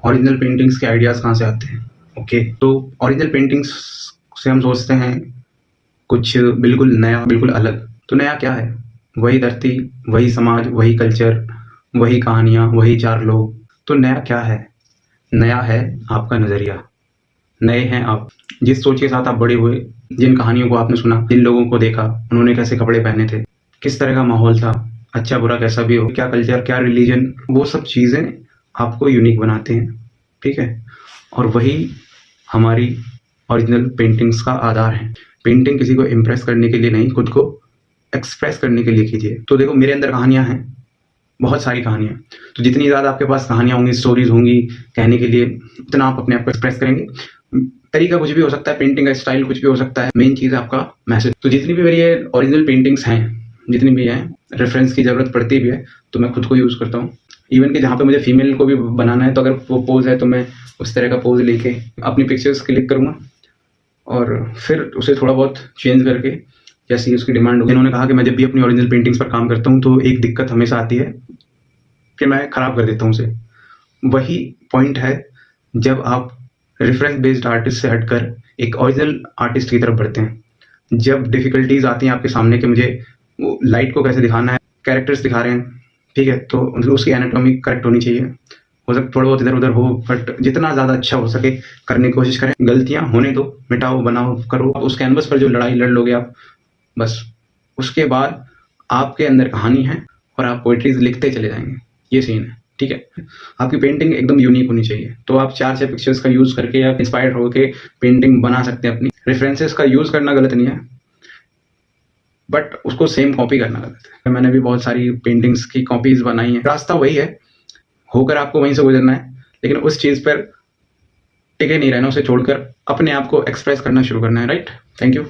Original paintings के ideas कहाँ से आते हैं? ओके, तो ओरिजिनल पेंटिंग्स से हम सोचते हैं कुछ बिल्कुल नया, बिल्कुल अलग। तो नया क्या है? वही धरती, वही समाज, वही कल्चर, वही कहानियाँ, वही 4 लोग। तो नया क्या है? नया है आपका नज़रिया। नए हैं आप, जिस सोच के साथ आप बड़े हुए, जिन कहानियों को आपने सुना, जिन लोगों को देखा, उन्होंने कैसे कपड़े पहने थे, किस तरह का माहौल था, अच्छा बुरा कैसा भी हो, क्या कल्चर, क्या रिलीजन, वो सब चीज़ें आपको यूनिक बनाते हैं, ठीक है? और वही हमारी ओरिजिनल पेंटिंग्स का आधार है। पेंटिंग किसी को इम्प्रेस करने के लिए नहीं, खुद को एक्सप्रेस करने के लिए कीजिए। तो देखो, मेरे अंदर कहानियाँ हैं, बहुत सारी कहानियाँ। तो जितनी ज़्यादा आपके पास कहानियाँ होंगी, स्टोरीज होंगी कहने के लिए, उतना आप अपने आप को एक्सप्रेस करेंगे। तरीका कुछ भी हो सकता है, पेंटिंग का स्टाइल कुछ भी हो सकता है, मेन चीज़ है आपका मैसेज। तो जितनी भी मेरी ये ओरिजिनल पेंटिंग्स हैं, जितनी भी हैं, रेफरेंस की ज़रूरत पड़ती भी है तो मैं खुद को यूज़ करता हूँ। इवन कि जहाँ पे मुझे फीमेल को भी बनाना है, तो अगर वो पोज़ है तो मैं उस तरह का पोज़ लेके अपनी पिक्चर्स क्लिक करूँगा और फिर उसे थोड़ा बहुत चेंज करके जैसी उसकी डिमांड होगी। इन्होंने कहा कि मैं जब भी अपनी ओरिजिनल पेंटिंग्स पर काम करता हूँ तो एक दिक्कत हमेशा आती है कि मैं ख़राब कर देता हूँ उसे। वही पॉइंट है जब आप रेफरेंस बेस्ड आर्टिस्ट से हटकर एक ओरिजिनल आर्टिस्ट की तरफ बढ़ते हैं। जब डिफ़िकल्टीज़ आती हैं आपके सामने कि मुझे वो लाइट को कैसे दिखाना है, कैरेक्टर्स दिखा रहे हैं, ठीक है? तो उसकी एनाटॉमी करेक्ट होनी चाहिए। हो सकता थोड़ा बहुत इधर-उधर हो, बट जितना ज़्यादा अच्छा हो सके करने की कोशिश करें। गलतियाँ होने दो, मिटाओ, बनाओ, करो। उस कैनवस पर जो लड़ाई लड़ लोगे आप, बस उसके बाद आपके अंदर कहानी है और आप पोएट्रीज़ लिखते चले जाएँगे। ये सीन है, ठीक है? आपकी पेंटिंग एकदम यूनिक होनी चाहिए। तो आप 4-6 पिक्चर्स का यूज़ करके या इंस्पायर्ड होके पेंटिंग बना सकते हैं अपनी। रेफरेंसेस का यूज़ करना गलत नहीं है, बट उसको सेम कॉपी करना गलत है। मैंने भी बहुत सारी पेंटिंग्स की कॉपीज़ बनाई हैं। रास्ता वही है, होकर आपको वहीं से गुजरना है, लेकिन उस चीज़ पर टिके नहीं रहना, उसे छोड़कर अपने आप को एक्सप्रेस करना शुरू करना है, राइट? Thank you.